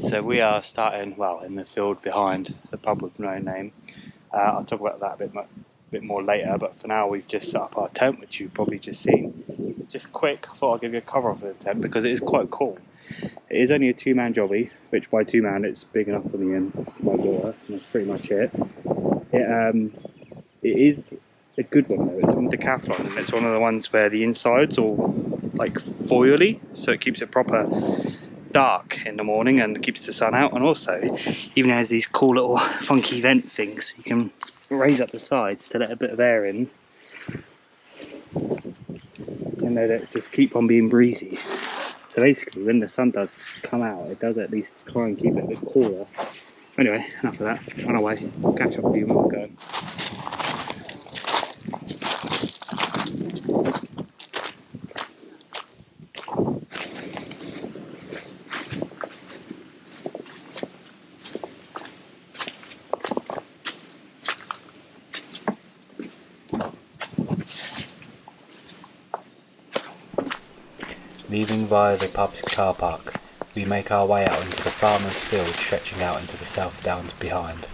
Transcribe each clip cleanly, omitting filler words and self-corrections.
So we are starting, well, in the field behind the pub with no name. I'll talk about that a bit more later, but for now we've just set up our tent, which you've probably just seen. Just quick, I thought I'll give you a cover of the tent because it is quite cool. It is only a two-man jobby, which by two-man it's big enough for me and my daughter, and that's pretty much it. It is a good one though. It's from Decathlon, and it's one of the ones where the inside's all like foily, so it keeps it proper dark in the morning and keeps the sun out, and also even has these cool little funky vent things. You can raise up the sides to let a bit of air in and let it just keep on being breezy. So basically when the sun does come out, it does at least try and keep it a bit cooler. Anyway, enough of that, on our way. I'll catch up with you when we're going. Leaving via the pub's car park, we make our way out into the farmer's field stretching out into the South Downs behind.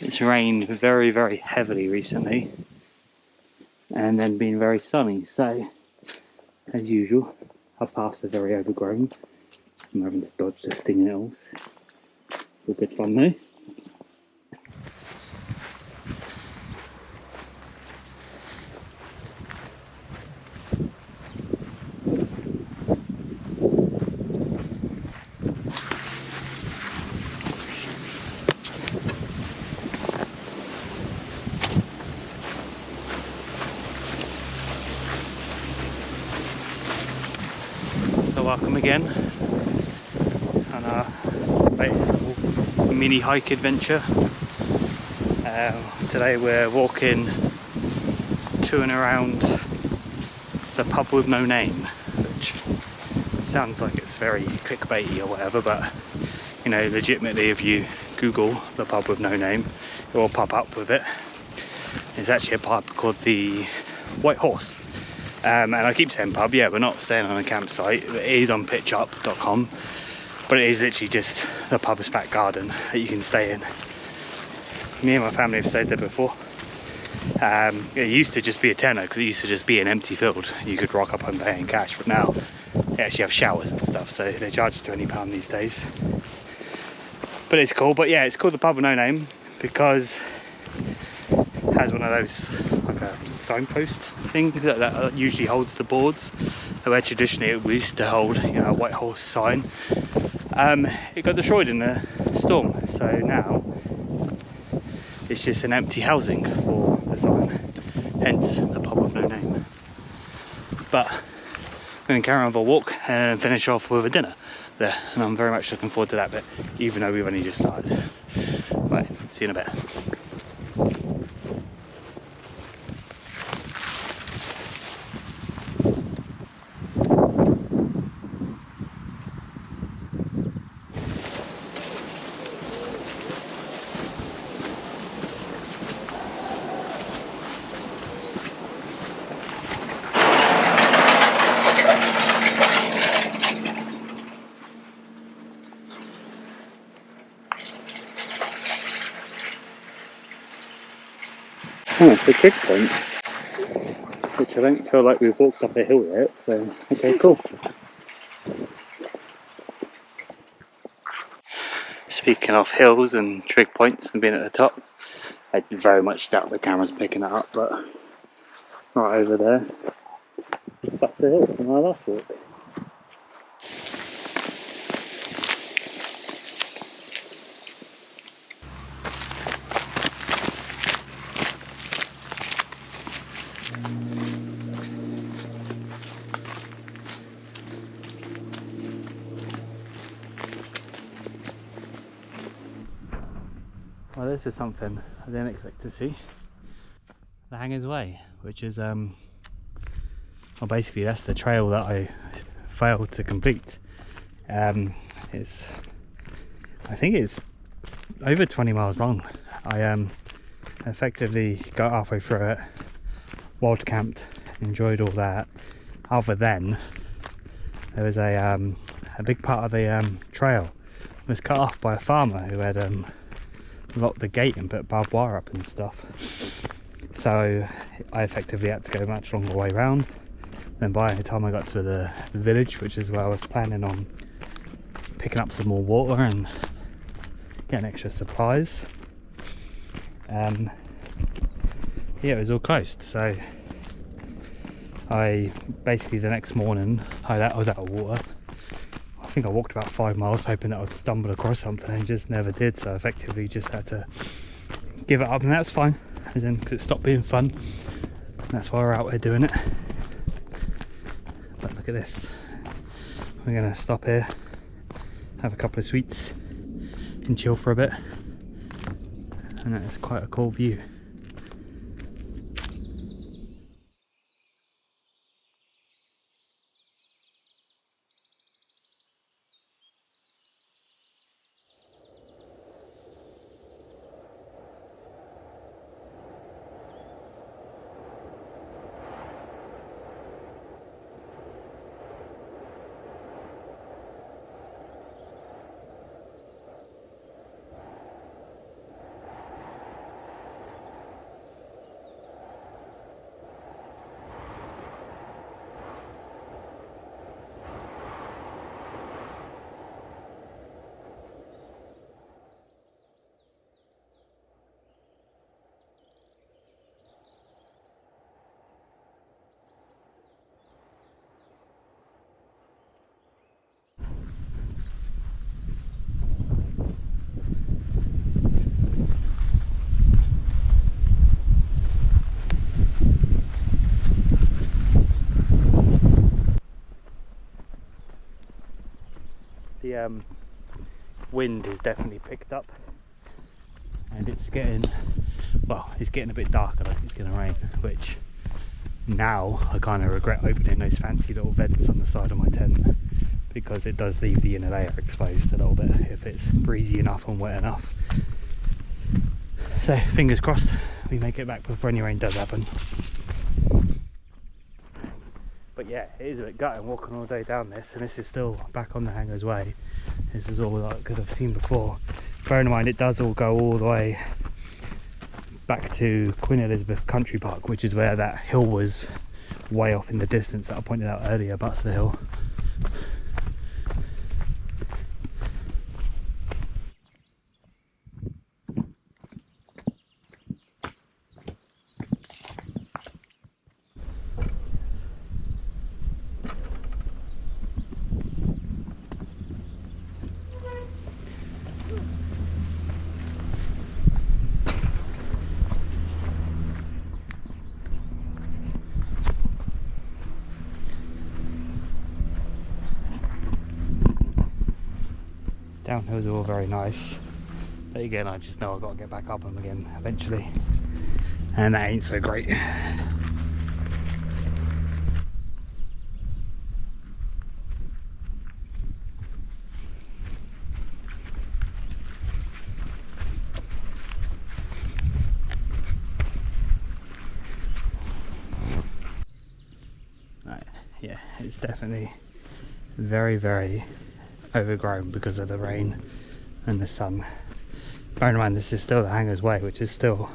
It's rained very, very heavily recently and then been very sunny, so as usual our paths are very overgrown. I'm having to dodge the stinging nettles. All good fun though. So welcome again on our latest little mini hike adventure. Today we're walking to and around the pub with no name, which sounds like it's very clickbaity or whatever, but you know, legitimately if you Google the pub with no name, it will pop up with it. It's actually a pub called the White Horse. And I keep saying pub, yeah, we're not staying on a campsite. It is on pitchup.com, but it is literally just the pub's back garden that you can stay in. Me and my family have stayed there before. It used to just be a tenner because it used to just be an empty field. You could rock up and pay in cash, but now they actually have showers and stuff, so they charge £20 these days. But it's cool. But yeah, it's called the pub with no name because it has one of those, like a signpost thing that usually holds the boards, where traditionally it used to hold, you know, a White Horse sign. It got destroyed in the storm, so now it's just an empty housing for the sign, hence the pub with no name. But we're going to carry on with a walk and finish off with a dinner there, and I'm very much looking forward to that bit, even though we've only just started. Right, see you in a bit. Oh, it's a checkpoint, which I don't feel like we've walked up a hill yet, so okay, cool. Speaking of hills and trig points and being at the top, I very much doubt the camera's picking it up, but right over there is Buster Hill from our last walk. this is something I didn't expect to see. The Hangers Way, which is well, basically that's the trail that I failed to complete. I think it's over 20 miles long. I effectively got halfway through it, wild camped, enjoyed all that. Other than there was a big part of the trail was cut off by a farmer who had locked the gate and put barbed wire up and stuff. So I effectively had to go a much longer way round. Then by the time I got to the village, which is where I was planning on picking up some more water and getting extra supplies, yeah, it was all closed. So I basically the next morning I was out of water. I think I walked about 5 miles hoping that I'd stumble across something and just never did, so I effectively just had to give it up, and that's fine, as in because it stopped being fun. That's why we're out here doing it. But look at this, we're going to stop here, have a couple of sweets and chill for a bit, and that is quite a cool view. The wind is definitely picked up, and it's getting a bit darker, like it's going to rain, which now I kind of regret opening those fancy little vents on the side of my tent, because it does leave the inner layer exposed a little bit if it's breezy enough and wet enough. So fingers crossed we make it back before any rain does happen. But yeah, it is a bit gutting walking all day down this, and this is still back on the Hangers Way. This is all that I could have seen before. Bearing in mind it does all go all the way back to Queen Elizabeth Country Park, which is where that hill was way off in the distance that I pointed out earlier, butts the hill. Downhills are all very nice, but again I just know I've got to get back up them again eventually, and that ain't so great. Right, yeah, it's definitely very, very overgrown because of the rain and the sun. Bearing in mind this is still the Hangers Way, which is still,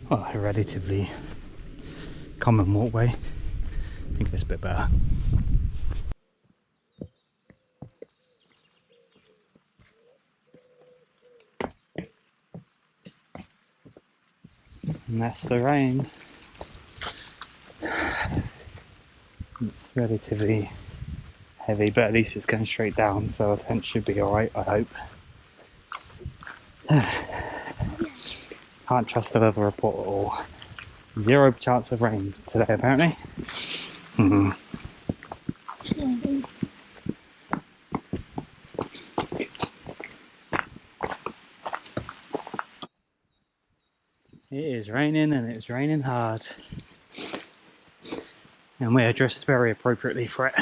well, a relatively common walkway. I think it's a bit better. And that's the rain. It's relatively heavy, but at least it's going straight down, so the tent should be alright, I hope. Can't trust the weather report at all. 0 chance of rain today, apparently. raining, and it's raining hard. And we are dressed very appropriately for it.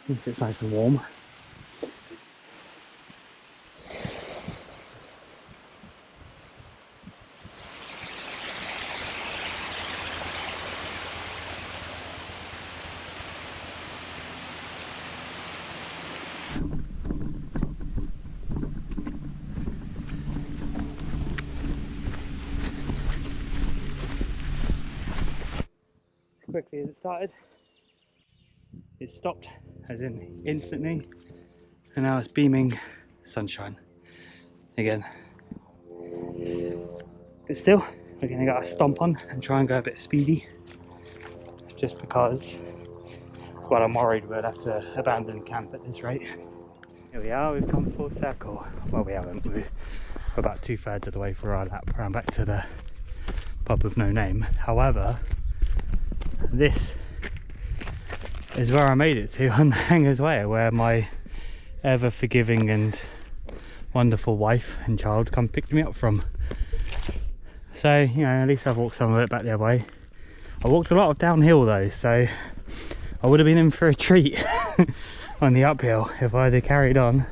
It's nice and warm. Quickly as it started, it stopped, as in instantly, and now it's beaming sunshine again. But still, we're gonna get a stomp on and try and go a bit speedy, just because, well, I'm worried we'll have to abandon camp at this rate. Here we are, we've come full circle. Well, we haven't, we're about 2/3 of the way through our lap around back to the pub with no name. However, this is where I made it to on the Hangers Way, where my ever forgiving and wonderful wife and child come pick me up from. So, you know, at least I've walked some of it back the other way. I walked a lot of downhill though, so I would have been in for a treat on the uphill if I had carried on.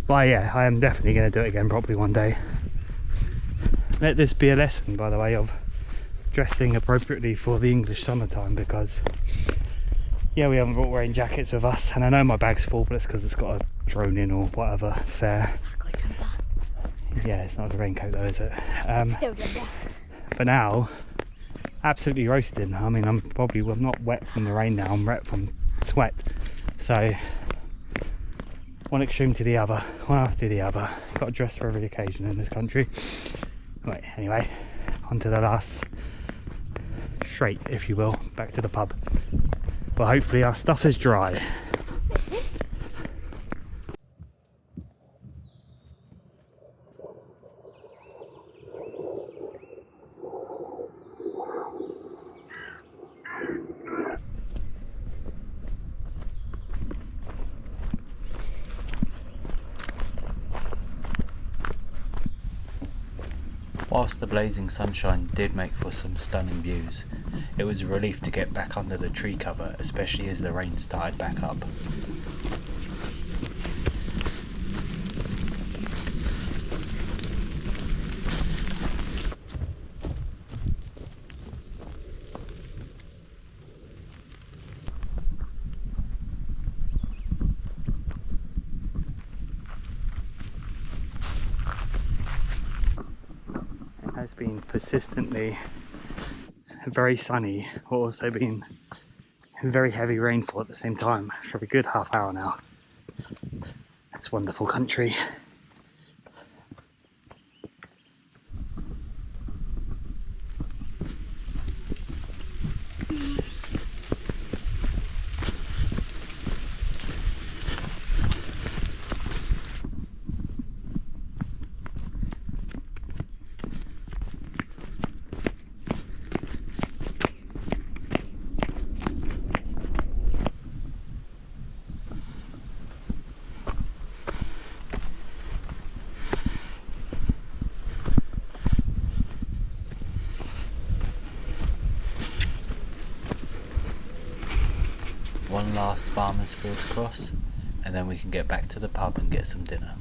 But yeah, I am definitely going to do it again properly one day. Let this be a lesson, by the way, of dressing appropriately for the English summertime, because yeah, we haven't brought rain jackets with us, and I know my bag's full, but it's because it's got a drone in or whatever. Fair. Yeah, it's not a raincoat though, is it? But now, absolutely roasting. I mean, I'm not wet from the rain now, I'm wet from sweat. So one extreme to the other, one after the other. Got to dress for every occasion in this country. Right, anyway, on to the last straight, if you will, back to the pub. Well, hopefully our stuff is dry. Whilst the blazing sunshine did make for some stunning views, it was a relief to get back under the tree cover, especially as the rain started back up. Has been persistently very sunny, but also been very heavy rainfall at the same time for a good half hour now. It's a wonderful country. One last farmer's field to cross, and then we can get back to the pub and get some dinner.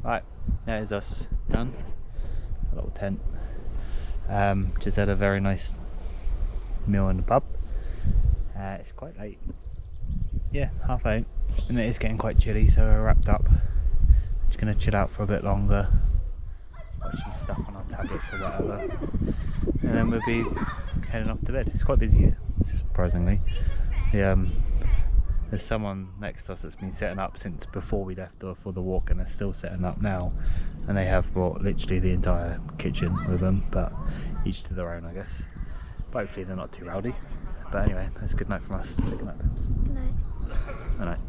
Right, there's us done. A little tent. Just had a very nice meal in the pub. It's quite late. Yeah, 8:30. And it is getting quite chilly, so we're wrapped up. Just gonna chill out for a bit longer. watching stuff on our tablets or whatever, and then we'll be heading off to bed. It's quite busy here, surprisingly. There's someone next to us that's been setting up since before we left or for the walk, and they're still setting up now, and they have brought literally the entire kitchen with them, but each to their own, I guess. But hopefully they're not too rowdy. But anyway, that's a good night from us. Say good night, Pims. Good night. Good night.